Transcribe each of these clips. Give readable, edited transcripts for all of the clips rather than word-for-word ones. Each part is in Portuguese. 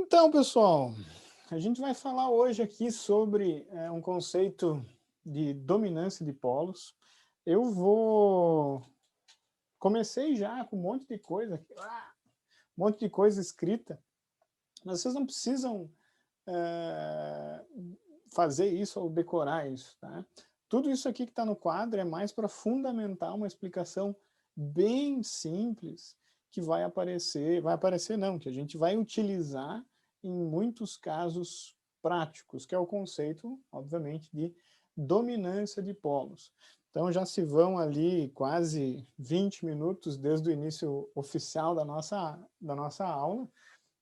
Então, pessoal, a gente vai falar hoje aqui sobre um conceito de dominância de polos. Eu vou... Comecei já com um monte de coisa, um monte de coisa escrita, mas vocês não precisam eh, fazer isso ou decorar isso, tá? Tudo isso aqui que está no quadro é mais para fundamentar uma explicação bem simples que vai aparecer não, que a gente vai utilizar em muitos casos práticos, que é o conceito, obviamente, de dominância de polos. Então já se vão ali quase 20 minutos desde o início oficial da nossa aula,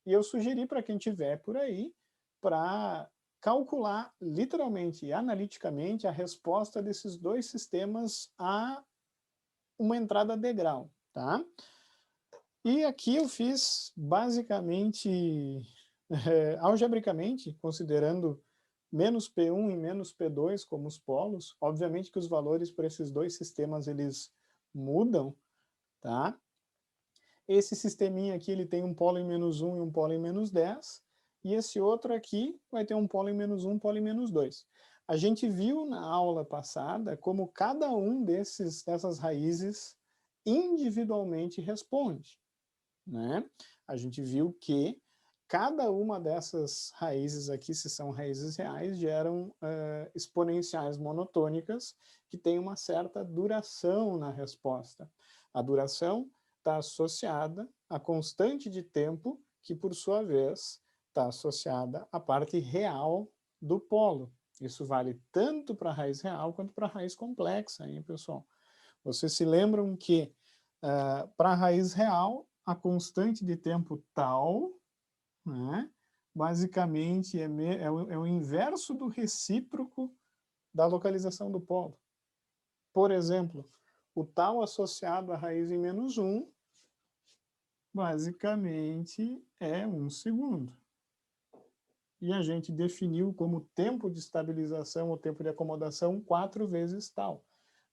e eu sugeri para quem tiver por aí, para calcular literalmente e analiticamente a resposta desses dois sistemas a uma entrada degrau, tá? E aqui eu fiz basicamente, algebricamente, considerando menos P1 e menos P2 como os polos, obviamente que os valores para esses dois sistemas eles mudam, tá? Esse sisteminha aqui ele tem um polo em -1 e um polo em -10, e esse outro aqui vai ter um polo em -1, um polo em -2. A gente viu na aula passada como cada um dessas raízes individualmente responde, né? A gente viu que cada uma dessas raízes aqui, se são raízes reais, geram exponenciais monotônicas que têm uma certa duração na resposta. A duração está associada à constante de tempo, que por sua vez está associada à parte real do polo. Isso vale tanto para a raiz real quanto para a raiz complexa, hein, pessoal? Vocês se lembram que para a raiz real, a constante de tempo tal, né, basicamente é o inverso do recíproco da localização do polo. Por exemplo, o tal associado à raiz em -1, basicamente é 1 segundo. E a gente definiu como tempo de estabilização ou tempo de acomodação 4 vezes tal.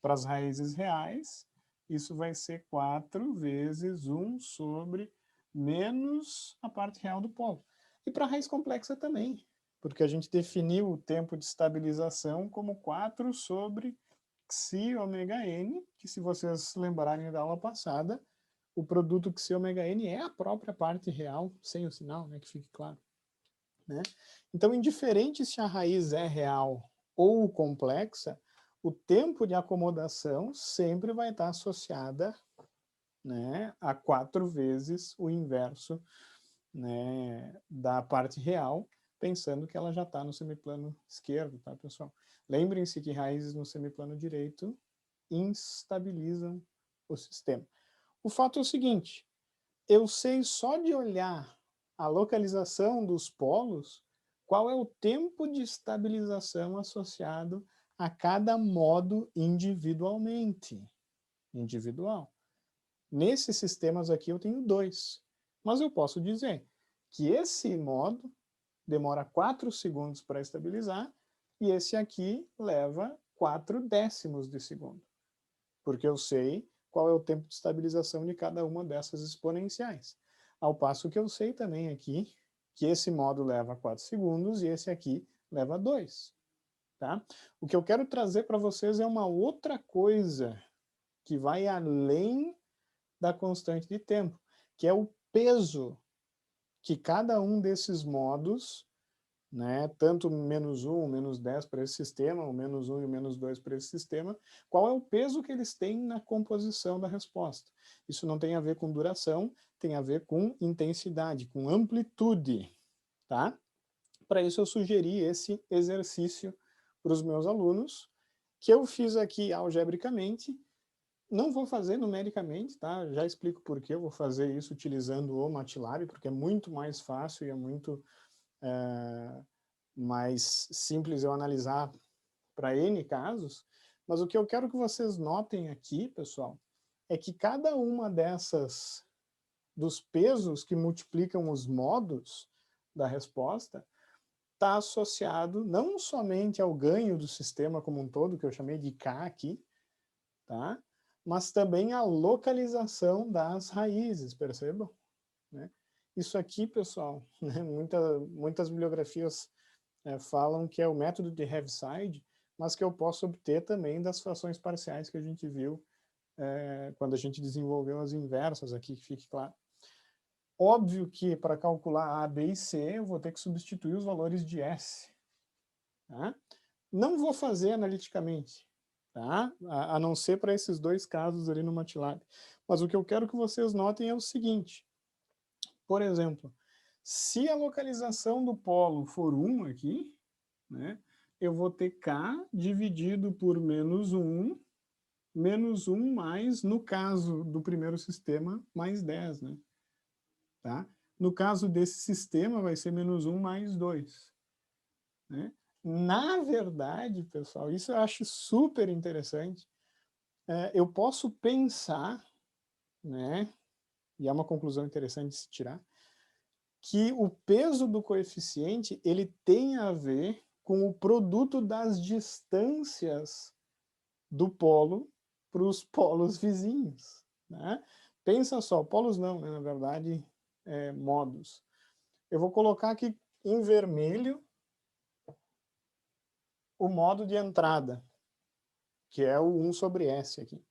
Para as raízes reais, isso vai ser 4 vezes 1 sobre menos a parte real do polo. E para a raiz complexa também, porque a gente definiu o tempo de estabilização como 4 sobre xi ômega n, que se vocês lembrarem da aula passada, o produto xi ômega n é a própria parte real, sem o sinal, né, que fique claro. Né? Então, indiferente se a raiz é real ou complexa, o tempo de acomodação sempre vai estar associada, né, a 4 vezes o inverso, né, da parte real, pensando que ela já está no semiplano esquerdo, tá, pessoal? Lembrem-se que raízes no semiplano direito instabilizam o sistema. O fato é o seguinte, eu sei só de olhar a localização dos polos, qual é o tempo de estabilização associado a cada modo individualmente. Individual. Nesses sistemas aqui eu tenho 2, mas eu posso dizer que esse modo demora 4 segundos para estabilizar e esse aqui leva 4 décimos de segundo, porque eu sei qual é o tempo de estabilização de cada uma dessas exponenciais. Ao passo que eu sei também aqui que esse modo leva 4 segundos e esse aqui leva 2. Tá? O que eu quero trazer para vocês é uma outra coisa que vai além da constante de tempo, que é o peso que cada um desses modos, né, tanto -1, -10 para esse sistema, o -1 e o -2 para esse sistema, qual é o peso que eles têm na composição da resposta. Isso não tem a ver com duração, tem a ver com intensidade, com amplitude, tá? Para isso eu sugeri esse exercício para os meus alunos, que eu fiz aqui algebricamente, não vou fazer numericamente, tá? Já explico por que eu vou fazer isso utilizando o MATLAB, porque é muito mais fácil e é muito mais simples eu analisar para N casos, mas o que eu quero que vocês notem aqui, pessoal, é que cada uma dos pesos que multiplicam os modos da resposta está associado não somente ao ganho do sistema como um todo, que eu chamei de K aqui, tá? Mas também à localização das raízes, percebam? Né? Isso aqui, pessoal, né, muitas bibliografias falam que é o método de Heaviside, mas que eu posso obter também das frações parciais que a gente viu quando a gente desenvolveu as inversas aqui, que fique claro. Óbvio que para calcular A, B e C, eu vou ter que substituir os valores de S. Tá? Não vou fazer analiticamente, tá? A não ser para esses dois casos ali no MATLAB. Mas o que eu quero que vocês notem é o seguinte. Por exemplo, se a localização do polo for 1 aqui, né, eu vou ter K dividido por menos 1 mais, no caso do primeiro sistema, mais 10. Né? Tá? No caso desse sistema, vai ser menos 1 mais 2. Né? Na verdade, pessoal, isso eu acho super interessante. Eu posso pensar, né, e é uma conclusão interessante de se tirar, que o peso do coeficiente ele tem a ver com o produto das distâncias do polo para os polos vizinhos. Né? Pensa só, polos não, né, na verdade, modos. Eu vou colocar aqui em vermelho o modo de entrada, que é o 1 sobre S aqui.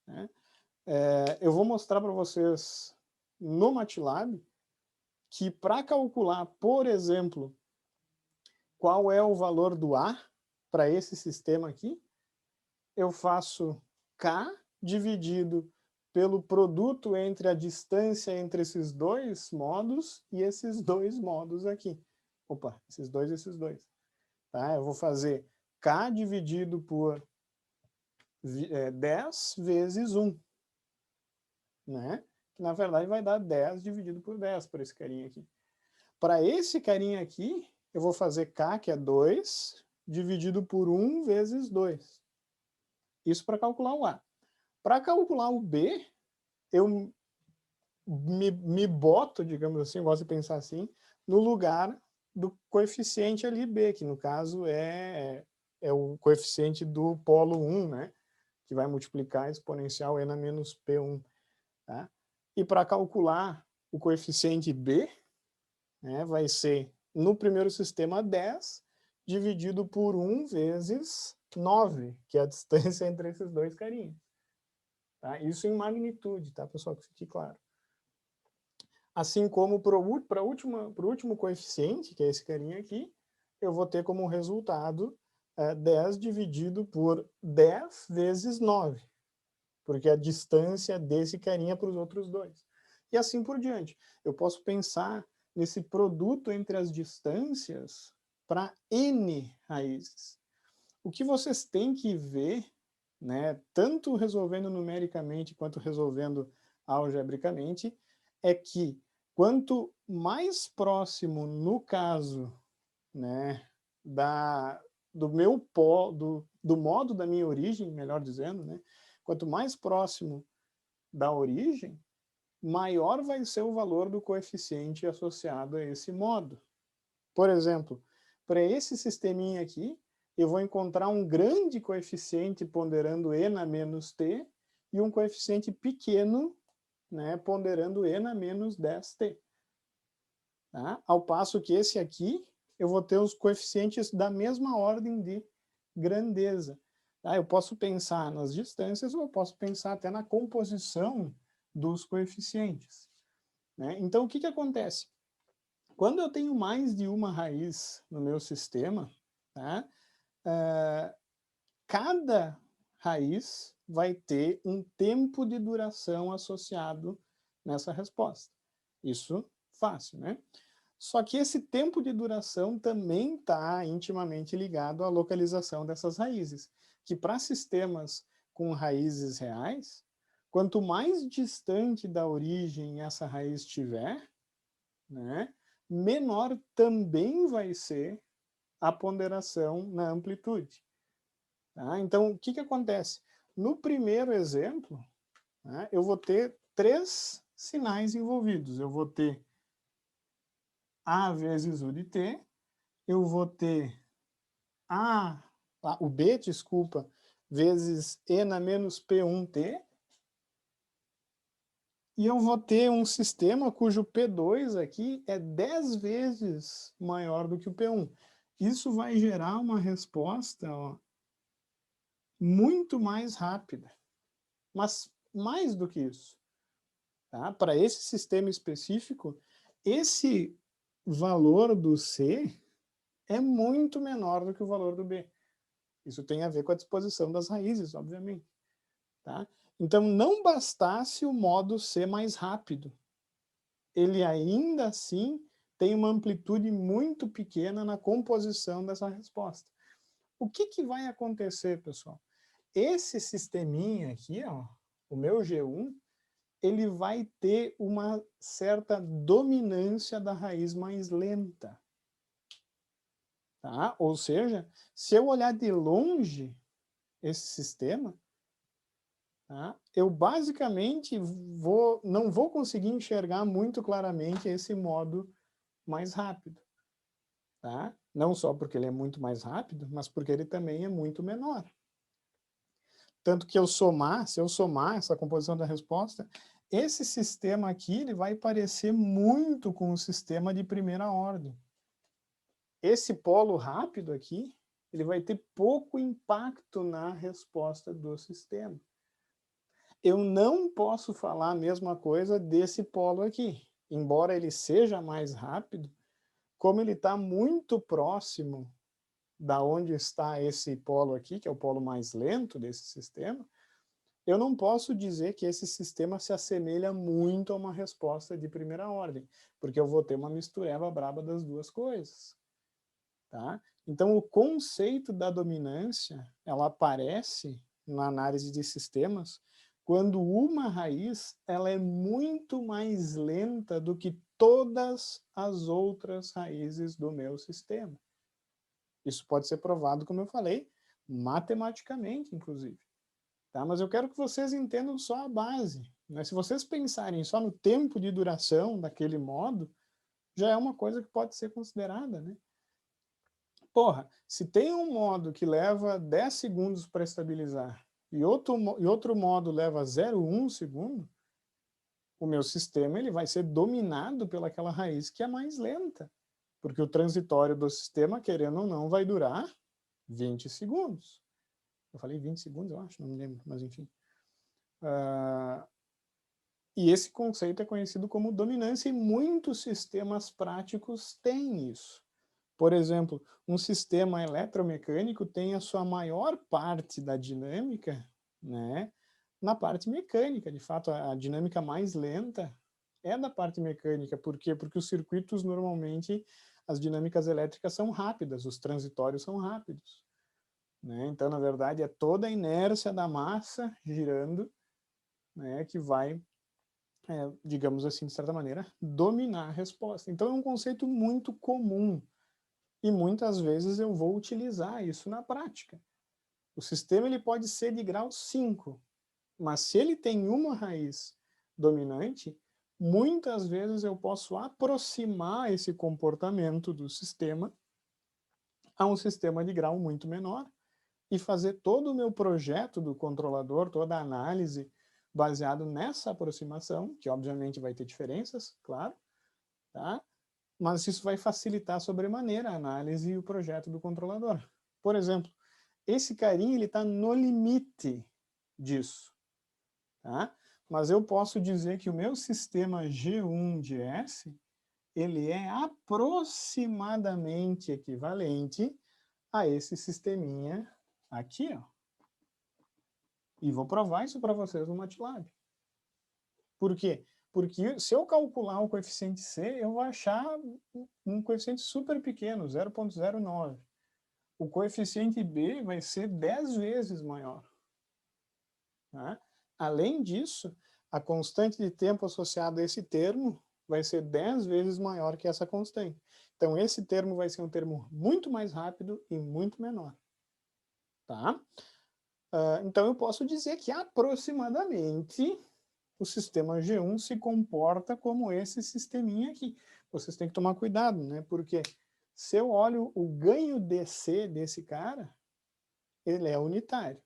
Né? Eu vou mostrar para vocês no MATLAB que para calcular, por exemplo, qual é o valor do A para esse sistema aqui, eu faço K dividido pelo produto entre a distância entre esses dois modos e esses dois modos aqui. Opa, esses dois e esses dois. Tá? Eu vou fazer K dividido por 10 vezes 1. Né? Que na verdade vai dar 10 dividido por 10 para esse carinha aqui. Para esse carinha aqui, eu vou fazer K, que é 2, dividido por 1 vezes 2. Isso para calcular o A. Para calcular o B, eu me boto, digamos assim, eu gosto de pensar assim, no lugar do coeficiente ali B, que no caso é o coeficiente do polo 1, né? Que vai multiplicar a exponencial n a menos P1. Tá? E para calcular o coeficiente B, né, vai ser, no primeiro sistema, 10, dividido por 1 vezes 9, que é a distância entre esses dois carinhas. Tá? Isso em magnitude, tá, pessoal? Que fique claro. Assim como para o último coeficiente, que é esse carinha aqui, eu vou ter como resultado 10 dividido por 10 vezes 9, porque a distância desse carinha para os outros dois. E assim por diante. Eu posso pensar nesse produto entre as distâncias para N raízes. O que vocês têm que ver, né, tanto resolvendo numericamente quanto resolvendo algebricamente, é que quanto mais próximo, no caso, né, do modo da minha origem, melhor dizendo, né, quanto mais próximo da origem, maior vai ser o valor do coeficiente associado a esse modo. Por exemplo, para esse sisteminha aqui, eu vou encontrar um grande coeficiente ponderando e na menos t e um coeficiente pequeno, né, ponderando e na menos 10t. Tá? Ao passo que esse aqui, eu vou ter os coeficientes da mesma ordem de grandeza. Tá? Eu posso pensar nas distâncias ou eu posso pensar até na composição dos coeficientes. Né? Então, o que acontece? Quando eu tenho mais de uma raiz no meu sistema, tá? Cada raiz vai ter um tempo de duração associado nessa resposta. Isso fácil, né? Só que esse tempo de duração também está intimamente ligado à localização dessas raízes, que para sistemas com raízes reais, quanto mais distante da origem essa raiz estiver, né, menor também vai ser a ponderação na amplitude. Tá? Então, o que acontece? No primeiro exemplo, né, eu vou ter 3 sinais envolvidos. Eu vou ter A vezes U de t, eu vou ter o B, desculpa, vezes E na menos P1t, e eu vou ter um sistema cujo P2 aqui é 10 vezes maior do que o P1. Isso vai gerar uma resposta, ó, muito mais rápida. Mas mais do que isso, tá? Para esse sistema específico, esse valor do C é muito menor do que o valor do B. Isso tem a ver com a disposição das raízes, obviamente. Tá? Então, não bastasse o modo ser mais rápido, ele ainda assim tem uma amplitude muito pequena na composição dessa resposta. O que vai acontecer, pessoal? Esse sisteminha aqui, ó, o meu G1, ele vai ter uma certa dominância da raiz mais lenta. Tá? Ou seja, se eu olhar de longe esse sistema, tá? Eu basicamente não vou conseguir enxergar muito claramente esse modo mais rápido. Tá? Não só porque ele é muito mais rápido, mas porque ele também é muito menor. Tanto que se eu somar essa composição da resposta, esse sistema aqui ele vai parecer muito com o sistema de primeira ordem. Esse polo rápido aqui, ele vai ter pouco impacto na resposta do sistema. Eu não posso falar a mesma coisa desse polo aqui. Embora ele seja mais rápido, como ele está muito próximo da onde está esse polo aqui, que é o polo mais lento desse sistema, eu não posso dizer que esse sistema se assemelha muito a uma resposta de primeira ordem, porque eu vou ter uma mistureba braba das duas coisas. Tá? Então, o conceito da dominância, ela aparece na análise de sistemas quando uma raiz ela é muito mais lenta do que todas as outras raízes do meu sistema. Isso pode ser provado, como eu falei, matematicamente, inclusive. Tá? Mas eu quero que vocês entendam só a base. Né? Se vocês pensarem só no tempo de duração daquele modo, já é uma coisa que pode ser considerada, né? Porra, se tem um modo que leva 10 segundos para estabilizar e outro modo leva 0,1 segundo, o meu sistema ele vai ser dominado pelaquela raiz que é mais lenta. Porque o transitório do sistema, querendo ou não, vai durar 20 segundos. Eu falei 20 segundos, eu acho, não me lembro, mas enfim. E esse conceito é conhecido como dominância e muitos sistemas práticos têm isso. Por exemplo, um sistema eletromecânico tem a sua maior parte da dinâmica, né, na parte mecânica. De fato, a dinâmica mais lenta é da parte mecânica. Por quê? Porque os circuitos, normalmente, as dinâmicas elétricas são rápidas, os transitórios são rápidos. Né? Então, na verdade, é toda a inércia da massa girando, né, que vai, digamos assim, de certa maneira, dominar a resposta. Então, é um conceito muito comum. E muitas vezes eu vou utilizar isso na prática. O sistema ele pode ser de grau 5, mas se ele tem uma raiz dominante, muitas vezes eu posso aproximar esse comportamento do sistema a um sistema de grau muito menor e fazer todo o meu projeto do controlador, toda a análise baseado nessa aproximação, que obviamente vai ter diferenças, claro, tá? Mas isso vai facilitar sobremaneira a análise e o projeto do controlador. Por exemplo, esse carinha ele está no limite disso, tá? Mas eu posso dizer que o meu sistema G1 de S ele é aproximadamente equivalente a esse sisteminha aqui, ó. E vou provar isso para vocês no MATLAB. Por quê? Porque se eu calcular o coeficiente C, eu vou achar um coeficiente super pequeno, 0,09. O coeficiente B vai ser 10 vezes maior. Tá? Além disso, a constante de tempo associada a esse termo vai ser 10 vezes maior que essa constante. Então, esse termo vai ser um termo muito mais rápido e muito menor. Tá? Então, eu posso dizer que aproximadamente o sistema G1 se comporta como esse sisteminha aqui. Vocês têm que tomar cuidado, né? Porque se eu olho o ganho DC desse cara, ele é unitário.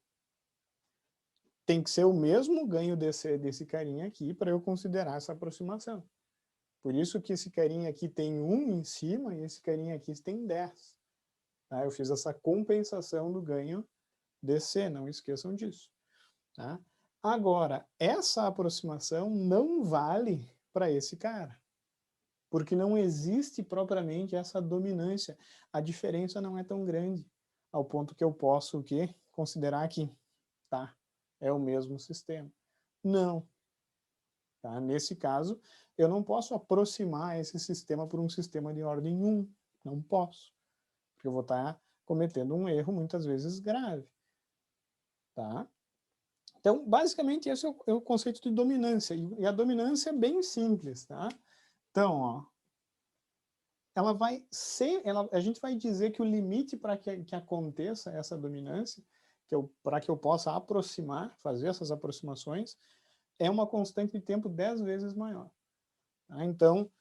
tem que ser o mesmo ganho desse carinha aqui para eu considerar essa aproximação. Por isso que esse carinha aqui tem 1 em cima e esse carinha aqui tem 10. Tá? Eu fiz essa compensação do ganho DC, não esqueçam disso. Tá? Agora, essa aproximação não vale para esse cara, porque não existe propriamente essa dominância. A diferença não é tão grande, ao ponto que eu posso o quê? Considerar que tá, é o mesmo sistema. Não. Tá? Nesse caso, eu não posso aproximar esse sistema por um sistema de ordem 1. Não posso. Porque eu vou estar cometendo um erro muitas vezes grave. Tá? Então, basicamente, esse é o conceito de dominância. E a dominância é bem simples. Tá? Então, ó, ela vai ser, a gente vai dizer que o limite para que aconteça essa dominância, para que eu possa aproximar, fazer essas aproximações, é uma constante de tempo 10 vezes maior. Tá? Então,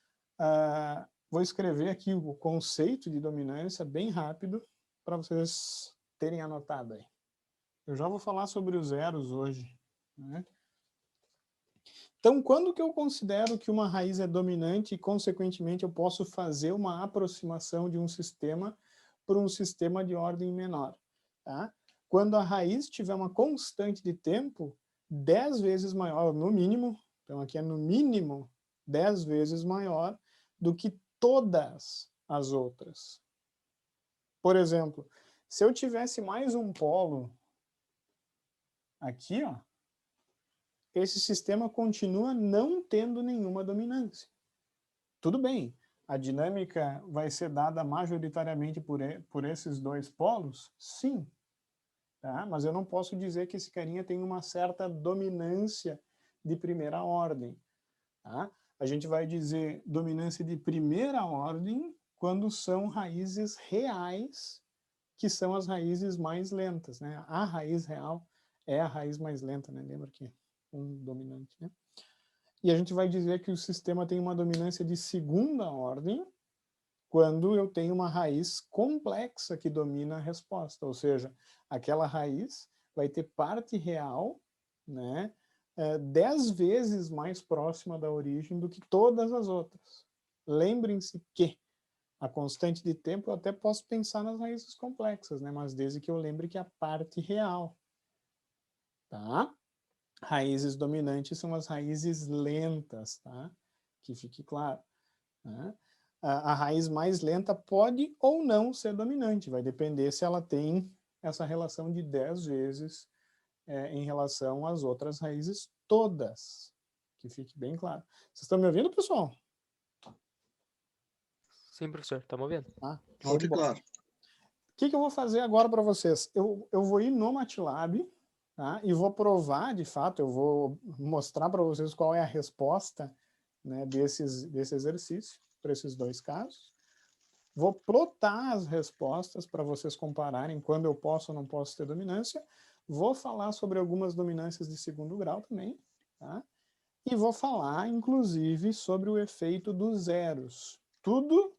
vou escrever aqui o conceito de dominância bem rápido para vocês terem anotado aí. Eu já vou falar sobre os zeros hoje. Né? Então, quando que eu considero que uma raiz é dominante e, consequentemente, eu posso fazer uma aproximação de um sistema para um sistema de ordem menor? Tá? Quando a raiz tiver uma constante de tempo 10 vezes maior, no mínimo, então aqui é no mínimo 10 vezes maior do que todas as outras. Por exemplo, se eu tivesse mais um polo aqui, ó, esse sistema continua não tendo nenhuma dominância. Tudo bem, a dinâmica vai ser dada majoritariamente por esses dois polos? Sim. Tá? Mas eu não posso dizer que esse carinha tem uma certa dominância de primeira ordem. Tá? A gente vai dizer dominância de primeira ordem quando são raízes reais, que são as raízes mais lentas. Né? A raiz real é a raiz mais lenta, né? Lembra que um dominante, né? E a gente vai dizer que o sistema tem uma dominância de segunda ordem quando eu tenho uma raiz complexa que domina a resposta, ou seja, aquela raiz vai ter parte real, né, 10 vezes mais próxima da origem do que todas as outras. Lembrem-se que a constante de tempo eu até posso pensar nas raízes complexas, né, mas desde que eu lembre que a parte real, tá? Raízes dominantes são as raízes lentas, tá? Que fique claro. Né? A raiz mais lenta pode ou não ser dominante, vai depender se ela tem essa relação de 10 vezes em relação às outras raízes todas. Que fique bem claro. Vocês estão me ouvindo, pessoal? Sim, professor, estamos ouvindo. Ah, Alto e claro. O que eu vou fazer agora para vocês? Eu vou ir no MATLAB, tá? E vou provar, de fato, eu vou mostrar para vocês qual é a resposta, né, desse exercício, para esses dois casos. Vou plotar as respostas para vocês compararem quando eu posso ou não posso ter dominância. Vou falar sobre algumas dominâncias de segundo grau também, tá? E vou falar, inclusive, sobre o efeito dos zeros. Tudo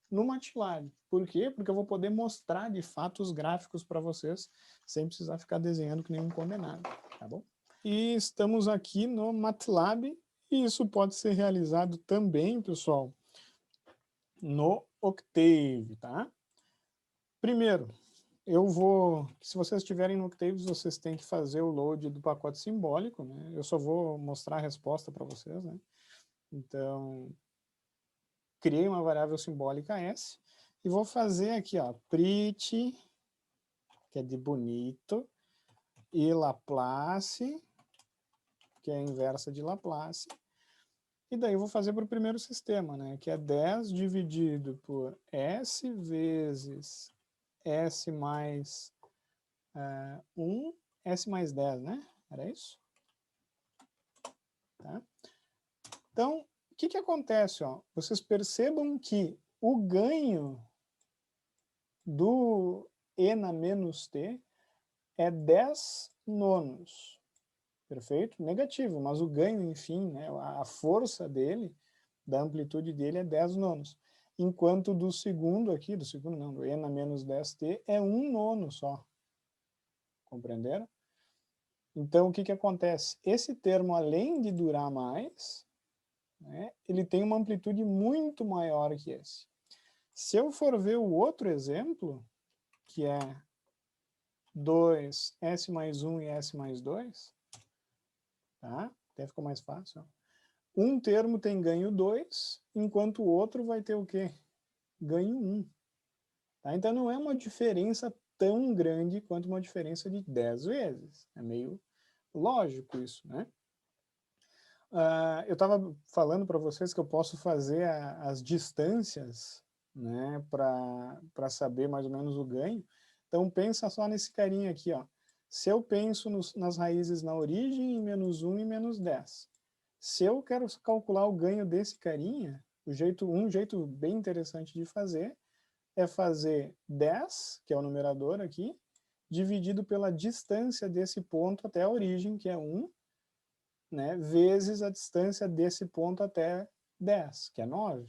no MATLAB. Por quê? Porque eu vou poder mostrar, de fato, os gráficos para vocês, sem precisar ficar desenhando que nem um condenado, tá bom? E estamos aqui no MATLAB, e isso pode ser realizado também, pessoal, no Octave, tá? Primeiro, se vocês estiverem no Octave, vocês têm que fazer o load do pacote simbólico, né? Eu só vou mostrar a resposta para vocês, né? Então, criei uma variável simbólica S e vou fazer aqui, ó, pretty, que é de bonito, e Laplace, que é a inversa de Laplace. E daí eu vou fazer para o primeiro sistema, né? Que é 10 dividido por S vezes S mais 1, S mais 10, né? Era isso? Tá? Então, o que acontece? Ó? Vocês percebam que o ganho do E na menos T é 10 nonos. Perfeito? Negativo, mas o ganho, enfim, né? A força dele, da amplitude dele é 10 nonos. Enquanto do segundo aqui, do E na menos 10T, é 1 nono só. Compreenderam? Então, o que que acontece? Esse termo, além de durar mais, né, ele tem uma amplitude muito maior que esse. Se eu for ver o outro exemplo, que é 2, S mais 1 e S mais 2, tá? Até ficou mais fácil. Um termo tem ganho 2, enquanto o outro vai ter o quê? Ganho 1. Tá? Então não é uma diferença tão grande quanto uma diferença de 10 vezes. É meio lógico isso, né? Eu estava falando para vocês que eu posso fazer as distâncias, né, para saber mais ou menos o ganho. Então pensa só nesse carinha aqui, ó. Se eu penso nas raízes na origem em menos 1 e menos 10. Se eu quero calcular o ganho desse carinha, um jeito bem interessante de fazer é fazer 10, que é o numerador aqui, dividido pela distância desse ponto até a origem, que é 1, né, vezes a distância desse ponto até 10, que é 9.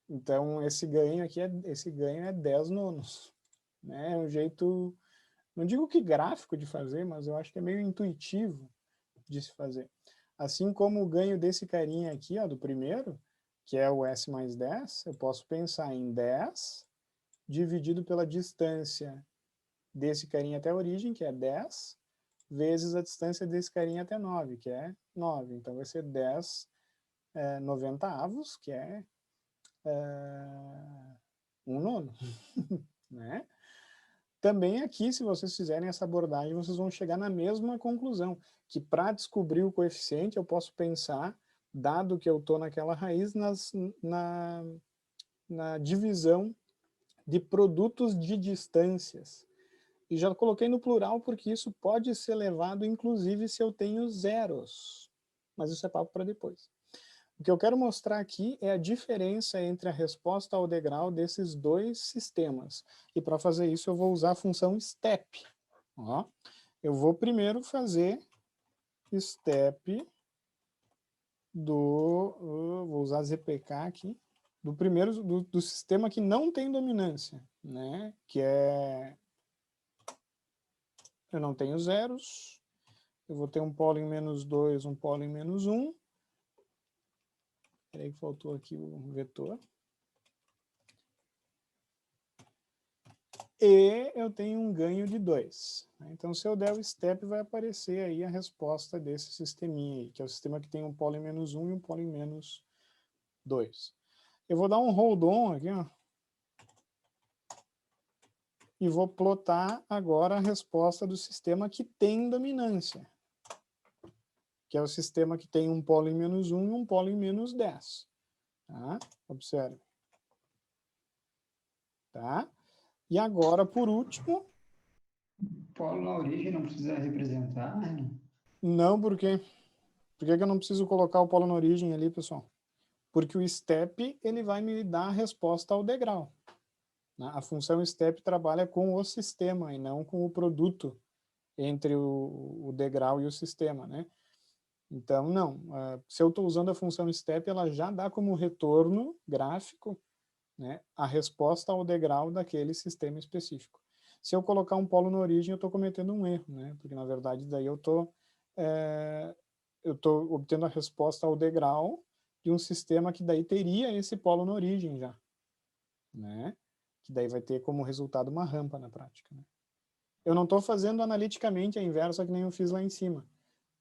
Então, esse ganho aqui, esse ganho é 10 nonos. Né? É um jeito, não digo que gráfico de fazer, mas eu acho que é meio intuitivo de se fazer. Assim como o ganho desse carinha aqui, ó, do primeiro, que é o S mais 10, eu posso pensar em 10 dividido pela distância desse carinha até a origem, que é 10, vezes a distância desse carinha até 9, que é 9. Então vai ser 10 noventavos, que é um nono. Né? Também aqui, se vocês fizerem essa abordagem, vocês vão chegar na mesma conclusão, que para descobrir o coeficiente eu posso pensar, dado que eu estou naquela raiz, na divisão de produtos de distâncias. E já coloquei no plural porque isso pode ser levado, inclusive, se eu tenho zeros. Mas isso é papo para depois. O que eu quero mostrar aqui é a diferença entre a resposta ao degrau desses dois sistemas. E para fazer isso eu vou usar a função step. Ó, eu vou primeiro fazer step vou usar ZPK aqui, do primeiro, do sistema que não tem dominância, né? Que é, eu não tenho zeros, eu vou ter um polo em menos 2, um polo em menos 1. Peraí que faltou aqui o vetor. E eu tenho um ganho de 2. Então, se eu der o step, vai aparecer aí a resposta desse sisteminha aí, que é o sistema que tem um polo em menos 1 e um polo em menos 2. Eu vou dar um hold on aqui, ó, e vou plotar agora a resposta do sistema que tem dominância, que é o sistema que tem um polo em menos 1 e um polo em menos 10. Tá? Observe. Tá? E agora, por último... Polo na origem não precisa representar, né? Não, por quê? Por que eu não preciso colocar o polo na origem ali, pessoal? Porque o step ele vai me dar a resposta ao degrau. A função step trabalha com o sistema e não com o produto entre o degrau e o sistema, né? Então, não. Se eu estou usando a função step, ela já dá como retorno gráfico, né, a resposta ao degrau daquele sistema específico. Se eu colocar um polo na origem, eu estou cometendo um erro, né? Porque, na verdade, daí eu estou obtendo a resposta ao degrau de um sistema que daí teria esse polo na origem já, né? Que daí vai ter como resultado uma rampa na prática, né? Eu não estou fazendo analiticamente a inversa que nem eu fiz lá em cima,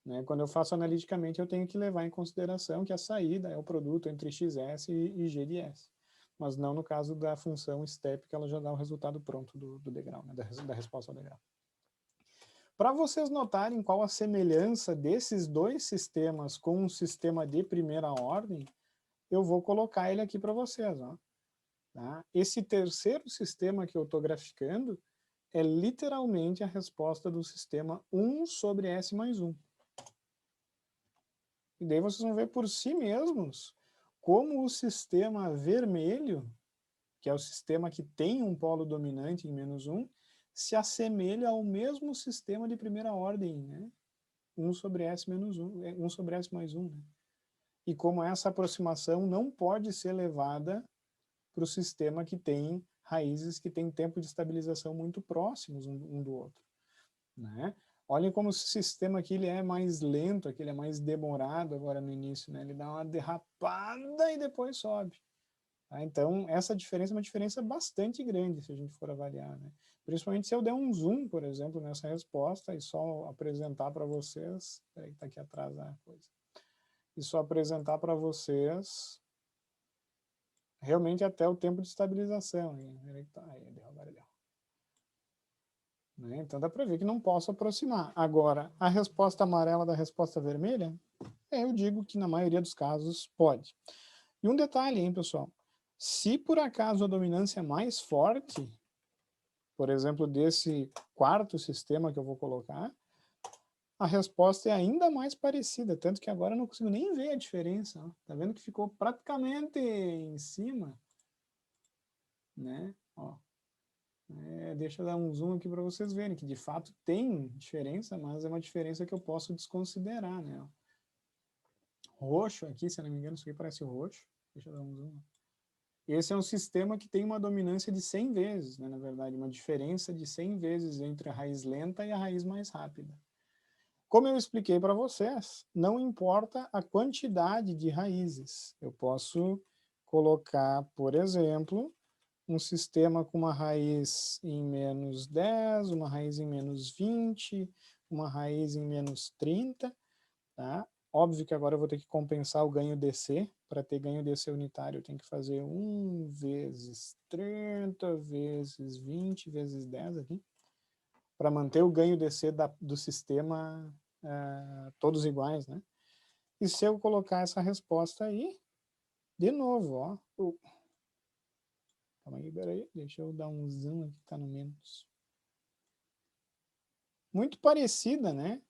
né? Quando eu faço analiticamente, eu tenho que levar em consideração que a saída é o produto entre xs e g de s, mas não no caso da função step, que ela já dá o resultado pronto do degrau, né? da resposta ao degrau. Para vocês notarem qual a semelhança desses dois sistemas com um sistema de primeira ordem, eu vou colocar ele aqui para vocês. Ó. Tá? Esse terceiro sistema que eu estou graficando é literalmente a resposta do sistema 1 sobre S mais 1. E daí vocês vão ver por si mesmos como o sistema vermelho, que é o sistema que tem um polo dominante em menos 1, se assemelha ao mesmo sistema de primeira ordem, né? 1 sobre S menos 1, 1 sobre S mais 1. Né? E como essa aproximação não pode ser levada para o sistema que tem raízes que têm tempo de estabilização muito próximos um do outro. Né? Olhem como o sistema aqui ele é mais lento, aqui ele é mais demorado agora no início, né? Ele dá uma derrapada e depois sobe. Tá? Então, essa diferença é uma diferença bastante grande, se a gente for avaliar, né? Principalmente se eu der um zoom, por exemplo, nessa resposta e só apresentar para vocês... Peraí, está aqui atrás a coisa. E só apresentar para vocês realmente até o tempo de estabilização. Agora deu. Né? Então, dá para ver que não posso aproximar. Agora, a resposta amarela da resposta vermelha, eu digo que na maioria dos casos pode. E um detalhe, hein, pessoal? Se por acaso a dominância é mais forte, por exemplo, desse quarto sistema que eu vou colocar, a resposta é ainda mais parecida, tanto que agora eu não consigo nem ver a diferença. Ó. Tá vendo que ficou praticamente em cima? Né? Ó. Deixa eu dar um zoom aqui para vocês verem que de fato tem diferença, mas é uma diferença que eu posso desconsiderar. Né? Roxo aqui, se eu não me engano, isso aqui parece roxo. Deixa eu dar um zoom. Esse é um sistema que tem uma dominância de 100 vezes, né, na verdade, uma diferença de 100 vezes entre a raiz lenta e a raiz mais rápida. Como eu expliquei para vocês, não importa a quantidade de raízes. Eu posso colocar, por exemplo, um sistema com uma raiz em menos 10, uma raiz em menos 20, uma raiz em menos 30, tá? Óbvio que agora eu vou ter que compensar o ganho DC. Para ter ganho DC unitário, eu tenho que fazer 1 vezes 30 vezes 20 vezes 10 aqui, para manter o ganho DC do sistema todos iguais, né? E se eu colocar essa resposta aí, de novo, ó. Calma aí, peraí, deixa eu dar um zoom aqui que tá no menos. Muito parecida, né?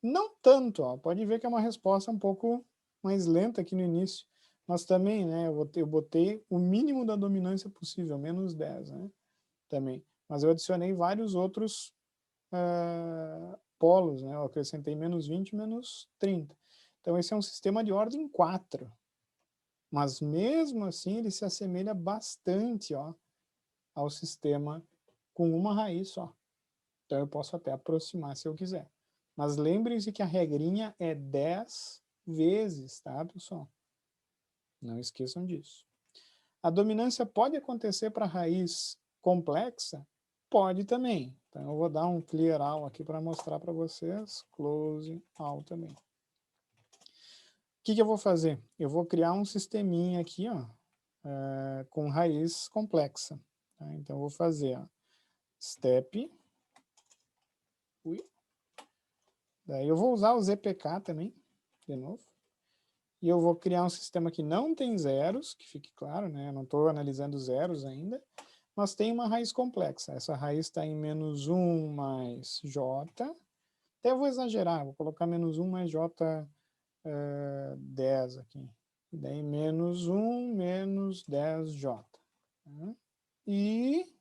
Não tanto, ó. Pode ver que é uma resposta um pouco mais lenta aqui no início. Mas também, né, eu botei o mínimo da dominância possível, menos 10, né? Também. Mas eu adicionei vários outros polos, né? Eu acrescentei menos 20 e menos 30. Então, esse é um sistema de ordem 4. Mas, mesmo assim, ele se assemelha bastante, ó, ao sistema com uma raiz só. Então, eu posso até aproximar se eu quiser. Mas lembrem-se que a regrinha é 10 vezes, tá, pessoal? Não esqueçam disso. A dominância pode acontecer para raiz complexa? Pode também. Então, eu vou dar um clear all aqui para mostrar para vocês. Close all também. O que eu vou fazer? Eu vou criar um sisteminha aqui, ó, com raiz complexa. Tá? Então, eu vou fazer, ó, step. Daí eu vou usar o ZPK também, de novo. E eu vou criar um sistema que não tem zeros, que fique claro, né? Eu não estou analisando zeros ainda, mas tem uma raiz complexa. Essa raiz está em menos 1 mais j. Até eu vou exagerar, vou colocar menos 1 mais j 10 aqui. E daí menos 1 menos 10j. Tá? E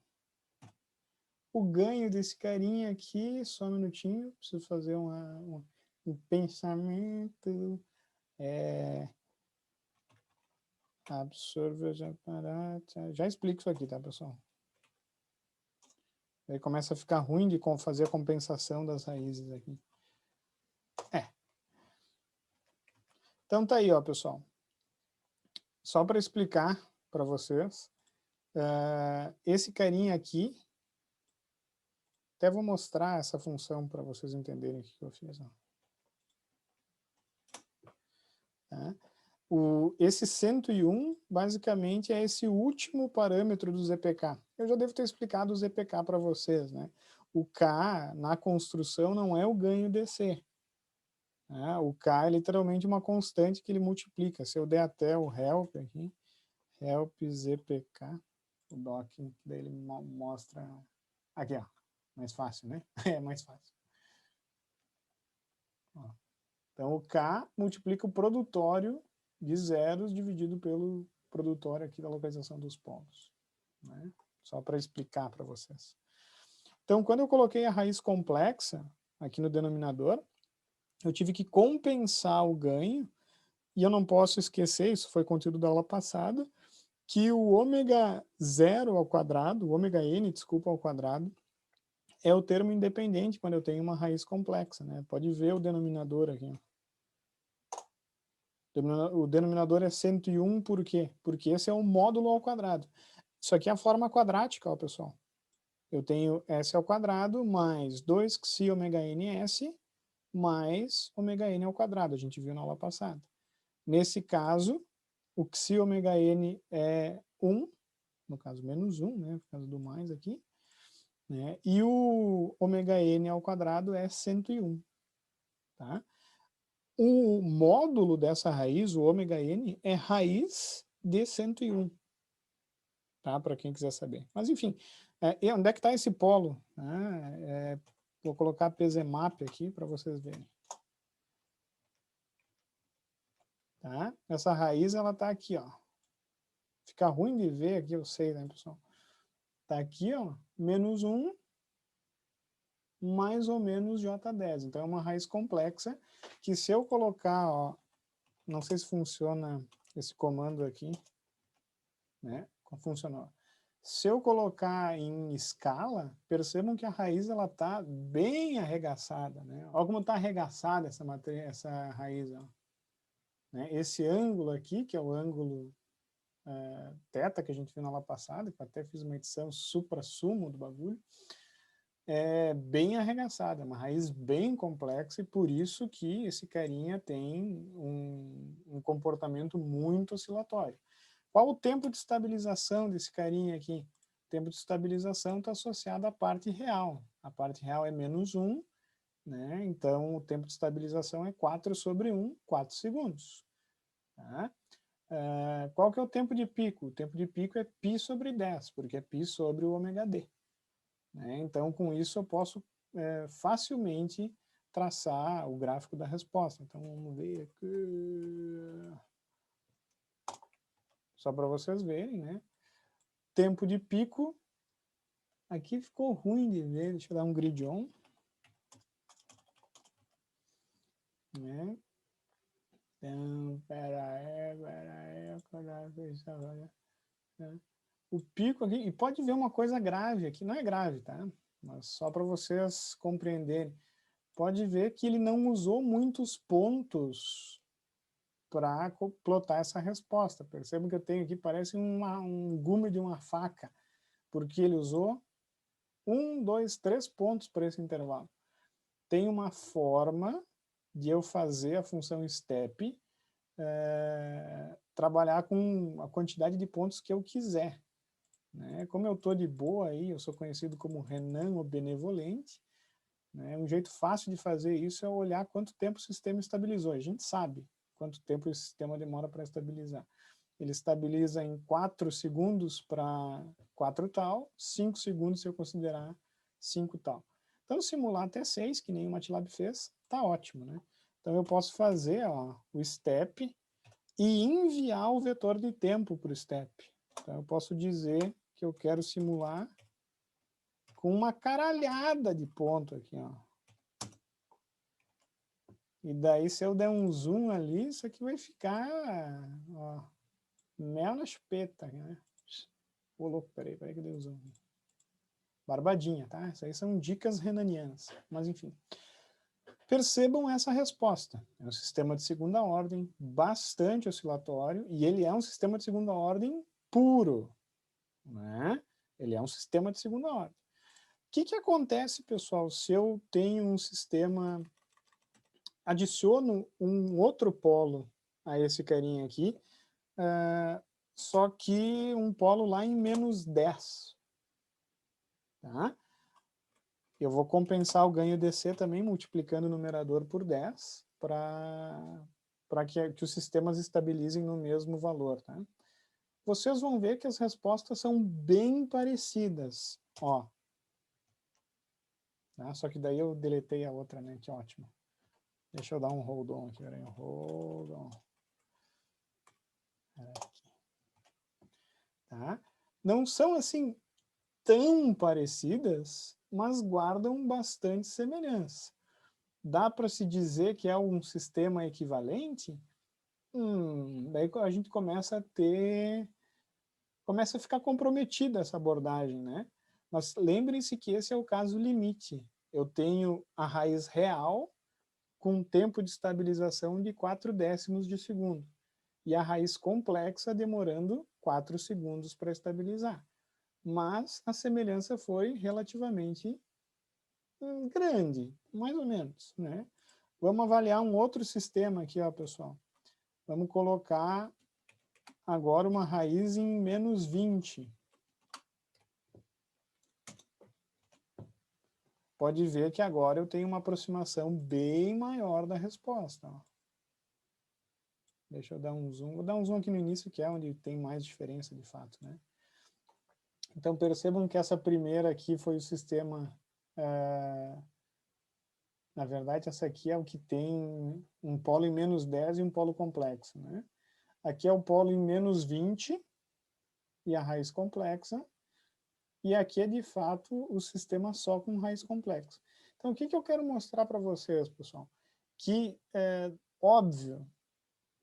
o ganho desse carinha aqui, só um minutinho, preciso fazer um pensamento. Absorver, já explico isso aqui, tá, pessoal? Aí começa a ficar ruim de fazer a compensação das raízes aqui. Então tá aí, ó, pessoal. Só para explicar para vocês, esse carinha aqui, até vou mostrar essa função para vocês entenderem o que eu fiz. Ó. Tá? Esse 101, basicamente, é esse último parâmetro do ZPK. Eu já devo ter explicado o ZPK para vocês, né? O K, na construção, não é o ganho DC. Né? O K é literalmente uma constante que ele multiplica. Se eu der até o help aqui, help ZPK, o doc dele mostra... Aqui, ó. Mais fácil, né? É mais fácil. Ó. Então, o K multiplica o produtório de zeros dividido pelo produtório aqui da localização dos polos. Né? Só para explicar para vocês. Então, quando eu coloquei a raiz complexa aqui no denominador, eu tive que compensar o ganho, e eu não posso esquecer, isso foi conteúdo da aula passada, que o ômega 0 ao quadrado, o ômega n, desculpa, ao quadrado, é o termo independente quando eu tenho uma raiz complexa, né? Pode ver o denominador aqui. O denominador é 101, por quê? Porque esse é o módulo ao quadrado. Isso aqui é a forma quadrática, ó, pessoal. Eu tenho S ao quadrado mais 2xi ômega ns mais ômega n ao quadrado. A gente viu na aula passada. Nesse caso, o xi ômega n é 1, no caso menos 1, né, por causa do mais aqui, né, e o ômega n ao quadrado é 101. Tá? O módulo dessa raiz, o ômega n, é raiz de 101. Tá? Para quem quiser saber. Mas, enfim, e onde é que está esse polo? Vou colocar PZMAP aqui para vocês verem. Tá? Essa raiz, ela está aqui, ó. Fica ruim de ver aqui, eu sei, né, pessoal? Está aqui, ó, menos 1, mais ou menos J10. Então, é uma raiz complexa que se eu colocar, ó, não sei se funciona esse comando aqui, né? Como funcionou. Se eu colocar em escala, percebam que a raiz ela está bem arregaçada, né? Olha como está arregaçada essa raiz, ó. Né? Esse ângulo aqui, que é o ângulo θ que a gente viu na aula passada, que eu até fiz uma edição supra-sumo do bagulho, é bem arregaçada, é uma raiz bem complexa e por isso que esse carinha tem um comportamento muito oscilatório. Qual o tempo de estabilização desse carinha aqui? O tempo de estabilização está associado à parte real. A parte real é menos 1, né? Então o tempo de estabilização é 4 sobre 1, 4 segundos. Tá? Qual que é o tempo de pico? O tempo de pico é π sobre 10, porque é π sobre o ômega d. Né? Então, com isso, eu posso facilmente traçar o gráfico da resposta. Então, vamos ver aqui. Só para vocês verem, né? Tempo de pico. Aqui ficou ruim de ver. Deixa eu dar um grid on. Né? Então, peraí. O pico aqui, e pode ver uma coisa grave aqui, não é grave, tá? Mas só para vocês compreenderem. Pode ver que ele não usou muitos pontos para plotar essa resposta. Percebam que eu tenho aqui, parece um gume de uma faca, porque ele usou 1, 2, 3 pontos para esse intervalo. Tem uma forma de eu fazer a função step trabalhar com a quantidade de pontos que eu quiser. Né? Como eu estou de boa aí, eu sou conhecido como Renan o Benevolente, né? Um jeito fácil de fazer isso é olhar quanto tempo o sistema estabilizou. A gente sabe quanto tempo o sistema demora para estabilizar. Ele estabiliza em 4 segundos para 4 tal, 5 segundos se eu considerar 5 tal. Então, simular até 6, que nem o MATLAB fez, tá ótimo, né? Então, eu posso fazer o step e enviar o vetor de tempo para o step. Então, eu posso dizer que eu quero simular com uma caralhada de ponto aqui, ó. E daí, se eu der um zoom ali, isso aqui vai ficar, ó, mel na chupeta, né? Ô, louco, peraí que deu zoom. Barbadinha, tá? Isso aí são dicas renanianas. Mas, enfim. Percebam essa resposta. É um sistema de segunda ordem, bastante oscilatório, e ele é um sistema de segunda ordem puro. Né? Ele é um sistema de segunda ordem. O que acontece, pessoal, se eu tenho um sistema, adiciono um outro polo a esse carinha aqui, só que um polo lá em menos 10. Tá? Eu vou compensar o ganho DC também multiplicando o numerador por 10 para que os sistemas estabilizem no mesmo valor. Tá? Vocês vão ver que as respostas são bem parecidas. Ó. Tá? Só que daí eu deletei a outra, né? Que ótimo. Deixa eu dar um hold on aqui. Peraí, hold on. Aqui. Tá? Não são assim tão parecidas, mas guardam bastante semelhança. Dá para se dizer que é um sistema equivalente? Daí a gente começa a ficar comprometida essa abordagem, né? Mas lembrem-se que esse é o caso limite. Eu tenho a raiz real com um tempo de estabilização de 4/10 de segundo. E a raiz complexa demorando 4 segundos para estabilizar. Mas a semelhança foi relativamente grande, mais ou menos, né? Vamos avaliar um outro sistema aqui, ó, pessoal. Vamos colocar agora uma raiz em menos 20. Pode ver que agora eu tenho uma aproximação bem maior da resposta. Ó. Deixa eu dar um zoom. Vou dar um zoom aqui no início, que é onde tem mais diferença de fato, né? Então percebam que essa primeira aqui foi o sistema... na verdade, essa aqui é o que tem um polo em menos 10 e um polo complexo, né? Aqui é o polo em menos 20 e a raiz complexa. E aqui é, de fato, o sistema só com raiz complexa. Então, o que eu quero mostrar para vocês, pessoal? Que, óbvio,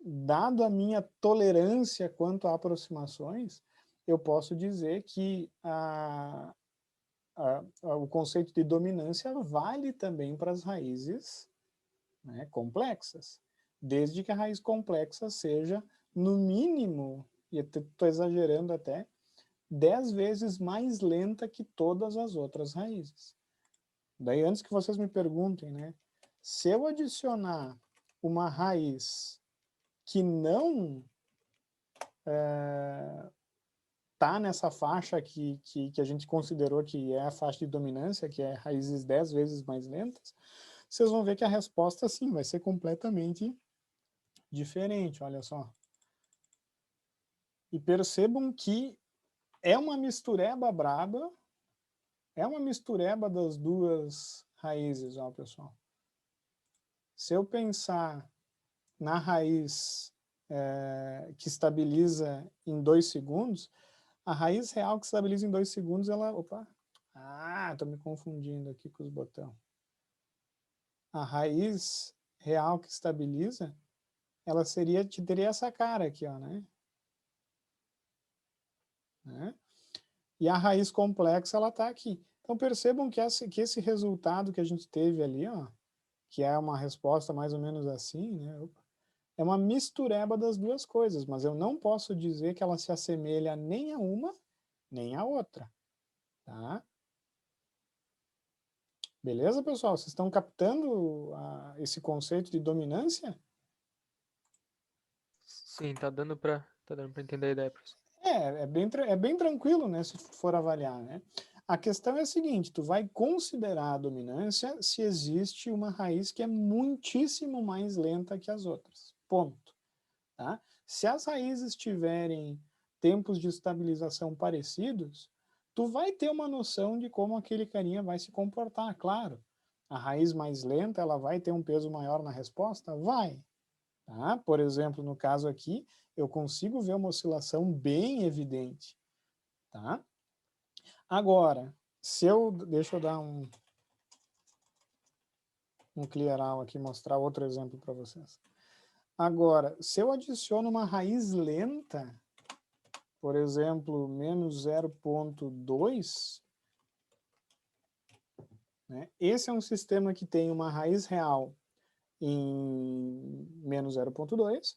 dado a minha tolerância quanto a aproximações, eu posso dizer que o conceito de dominância vale também para as raízes, né, complexas, desde que a raiz complexa seja, no mínimo, e estou exagerando até, 10 vezes mais lenta que todas as outras raízes. Daí, antes que vocês me perguntem, né, se eu adicionar uma raiz que não está nessa faixa que a gente considerou que é a faixa de dominância, que é raízes 10 vezes mais lentas, vocês vão ver que a resposta, sim, vai ser completamente diferente, olha só. E percebam que é uma mistureba braba, é uma mistureba das duas raízes, ó, pessoal. Se eu pensar na raiz que estabiliza em 2 segundos, a raiz real que estabiliza em 2 segundos, ela... Opa! Estou me confundindo aqui com os botões. A raiz real que estabiliza, ela teria essa cara aqui, ó, né? E a raiz complexa, ela está aqui. Então, percebam que esse resultado que a gente teve ali, ó, que é uma resposta mais ou menos assim, né? É uma mistureba das duas coisas, mas eu não posso dizer que ela se assemelha nem a uma, nem a outra. Tá? Beleza, pessoal? Vocês estão captando esse conceito de dominância? Sim, tá dando para entender a ideia, professor. É bem tranquilo, né, se for avaliar, né? A questão é a seguinte, tu vai considerar a dominância se existe uma raiz que é muitíssimo mais lenta que as outras. Ponto. Tá? Se as raízes tiverem tempos de estabilização parecidos, tu vai ter uma noção de como aquele carinha vai se comportar, claro. A raiz mais lenta, ela vai ter um peso maior na resposta? Vai. Tá? Por exemplo, no caso aqui, eu consigo ver uma oscilação bem evidente. Tá? Agora, deixa eu dar um clear all aqui, mostrar outro exemplo para vocês. Agora, se eu adiciono uma raiz lenta, por exemplo, menos 0,2, né? Esse é um sistema que tem uma raiz real em menos 0,2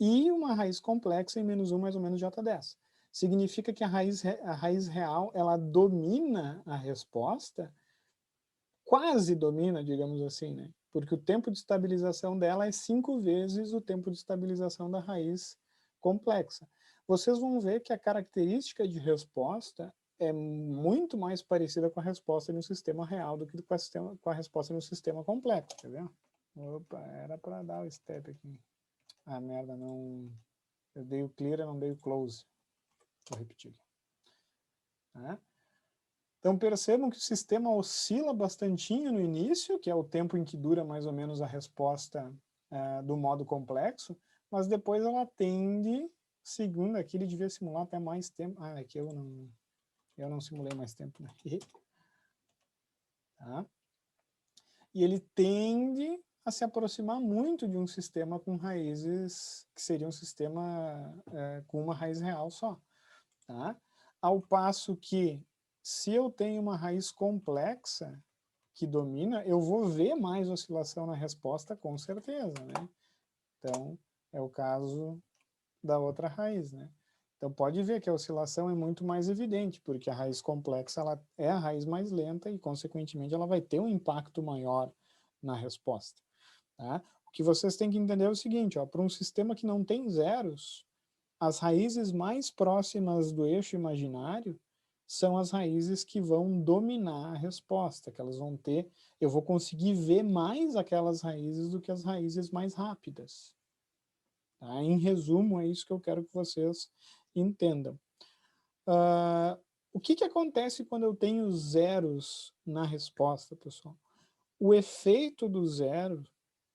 e uma raiz complexa em menos 1, mais ou menos J10. Significa que a raiz real, ela domina a resposta, quase domina, digamos assim, né? Porque o tempo de estabilização dela é 5 vezes o tempo de estabilização da raiz complexa. Vocês vão ver que a característica de resposta é muito mais parecida com a resposta no sistema real do que com a resposta no sistema complexo, tá vendo? Opa, era para dar o step aqui. Ah, merda, não... Eu dei o clear, eu não dei o close. Vou repetir. Tá? Então percebam que o sistema oscila bastantinho no início, que é o tempo em que dura mais ou menos a resposta do modo complexo, mas depois ela tende, segundo aqui, ele devia simular até mais tempo. Ah, aqui eu não simulei mais tempo, né? Tá? E ele tende a se aproximar muito de um sistema com raízes, que seria um sistema com uma raiz real só. Tá? Ao passo que, se eu tenho uma raiz complexa que domina, eu vou ver mais oscilação na resposta, com certeza, né? Então, é o caso da outra raiz, né? Então, pode ver que a oscilação é muito mais evidente, porque a raiz complexa ela é a raiz mais lenta e, consequentemente, ela vai ter um impacto maior na resposta. Tá? O que vocês têm que entender é o seguinte, para um sistema que não tem zeros, as raízes mais próximas do eixo imaginário são as raízes que vão dominar a resposta, que elas vão ter, eu vou conseguir ver mais aquelas raízes do que as raízes mais rápidas. Tá? Em resumo, é isso que eu quero que vocês entendam. O que acontece quando eu tenho zeros na resposta, pessoal? O efeito do zero